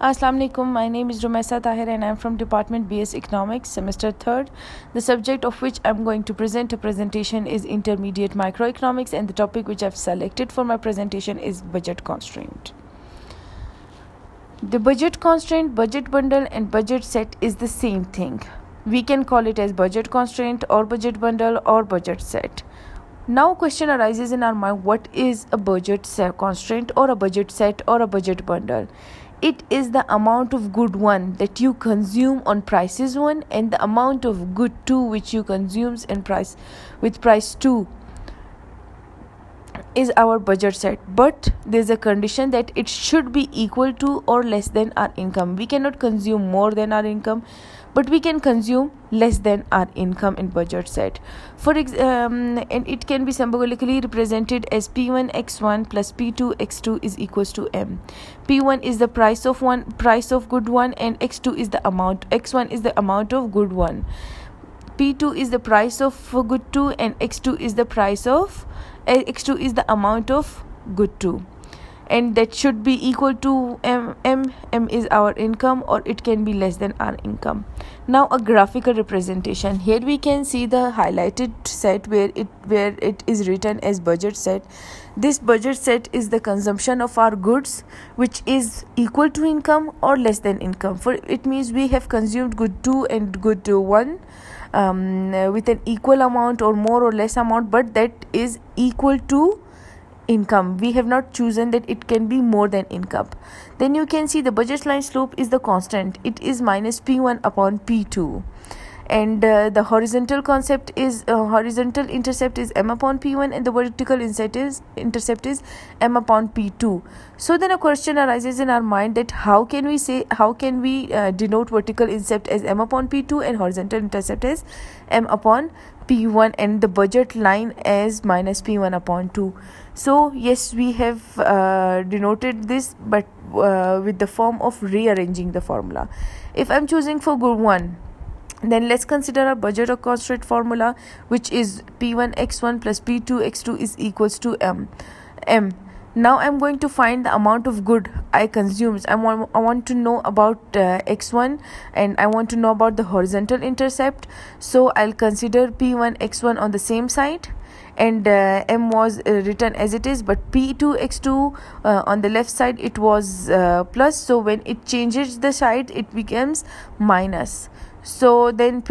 Assalamu alaikum. My name is Rumaisa Tahir and I am from Department BS Economics, semester 3rd. The subject of which I am going to present a presentation is Intermediate Microeconomics, and the topic which I have selected for my presentation is budget constraint. The budget constraint, budget bundle and budget set is the same thing. We can call it as budget constraint or budget bundle or budget set. Now question arises in our mind, what is a budget constraint or a budget set or a budget bundle? It is the amount of good one that you consume on prices 1 and the amount of good 2 which you consumes in price with price 2 is our budget set. But there's a condition that it should be equal to or less than our income. We cannot consume more than our income, but we can consume less than our income in budget set. And it can be symbolically represented as P1 x1 plus P2 x2 is equals to M. P1 is the price of good one, and x1 is the amount of good one. P2 is the price of good 2, and x2 is the amount of good 2. And that should be equal to M. M is our income, or it can be less than our income. Now a graphical representation. Here we can see the highlighted set where it is written as budget set. This budget set is the consumption of our goods which is equal to income or less than income. For it means we have consumed good 2 and good 1 with an equal amount or more or less amount, but that is equal to income. We have not chosen that it can be more than income. Then you can see the budget line slope is the constant. It is minus P1 upon P2. And the horizontal intercept is M upon P1, and the vertical intercept is M upon P2. So then a question arises in our mind that how can we denote vertical intercept as M upon P2 and horizontal intercept as M upon P1 and the budget line as minus P1 upon 2. So yes, we have denoted this, but with the form of rearranging the formula. If I'm choosing for good 1, then let's consider our budget or constraint formula, which is P1 x1 plus P2 x2 is equals to M. Now I'm going to find the amount of good I consumed. I want to know about x1, and I want to know about the horizontal intercept. So I'll consider P1 x1 on the same side, and M was written as it is, but P2 x2 on the left side it was plus. So when it changes the side, it becomes minus. So then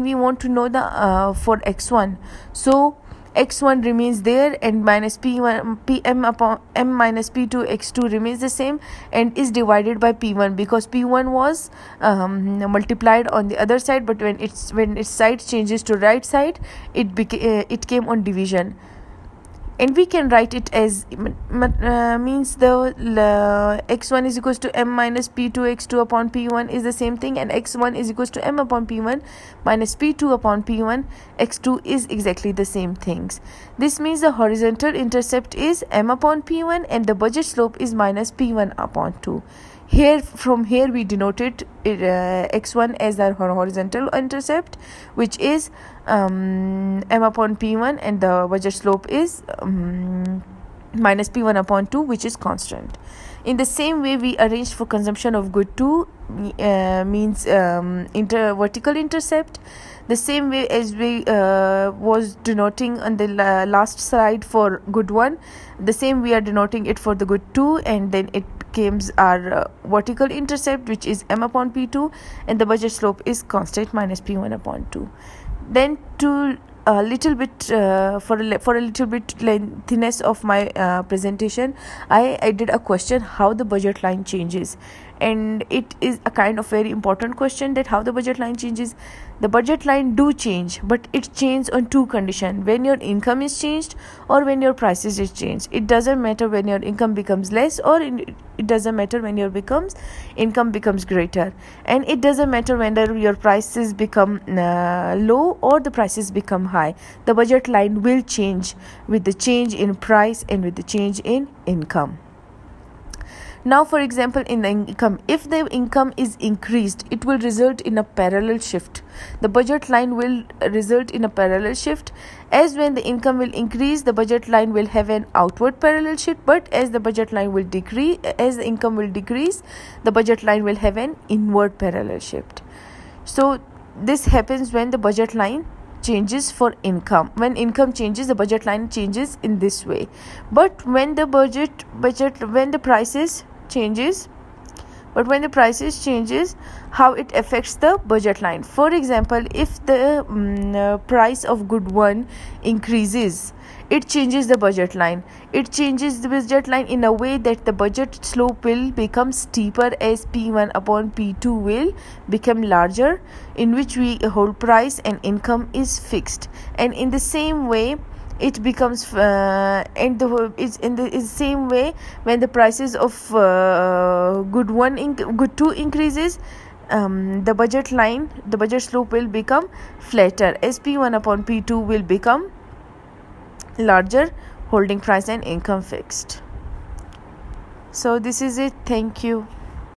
we want to know the for x1. So x1 remains there, and minus Pm upon M minus P2 x2 remains the same and is divided by P1, because P1 was multiplied on the other side, but when its side changes to right side, it came on division. And we can write it as means the x1 is equals to M minus P2 x2 upon P1 is the same thing, and x1 is equals to M upon P1 minus P2 upon P1 x2 is exactly the same things. This means the horizontal intercept is M upon P1 and the budget slope is minus P1 upon 2. From here we denoted x1 as our horizontal intercept, which is M upon P1, and the budget slope is minus P1 upon 2, which is constant. In the same way, we arranged for consumption of good 2 means vertical intercept. The same way as we was denoting on the last slide for good 1, the same we are denoting it for the good 2, and then it becomes our vertical intercept, which is M upon P2, and the budget slope is constant minus P1 upon 2. Then to a little bit for a little bit lengthiness of my presentation, I did a question how the budget line changes, and it is a kind of very important question that how the budget line changes. The budget line do change, but it changes on 2 conditions: when your income is changed or when your prices is changed. It doesn't matter when your income becomes less, or it doesn't matter when your income becomes greater, and it doesn't matter whether your prices become low or the prices become high. The budget line will change with the change in price and with the change in income. Now, for example, in the income, if the income is increased, it will result in a parallel shift. The budget line will result in a parallel shift. As when the income will increase, the budget line will have an outward parallel shift, but as the budget line will decrease, as the income will decrease, the budget line will have an inward parallel shift. So this happens when the budget line changes for income. When income changes, the budget line changes in this way. But when the when the prices changes, how it affects the budget line. For example, if the price of good one increases, it changes the budget line. It changes the budget line in a way that the budget slope will become steeper as P1 upon P2 will become larger, in which we whole price and income is fixed. And in the same way, it becomes it's in the same way when the prices of good 2 increases, the budget slope will become flatter as P1 upon P2 will become larger, holding price and income fixed. So this is it. Thank you.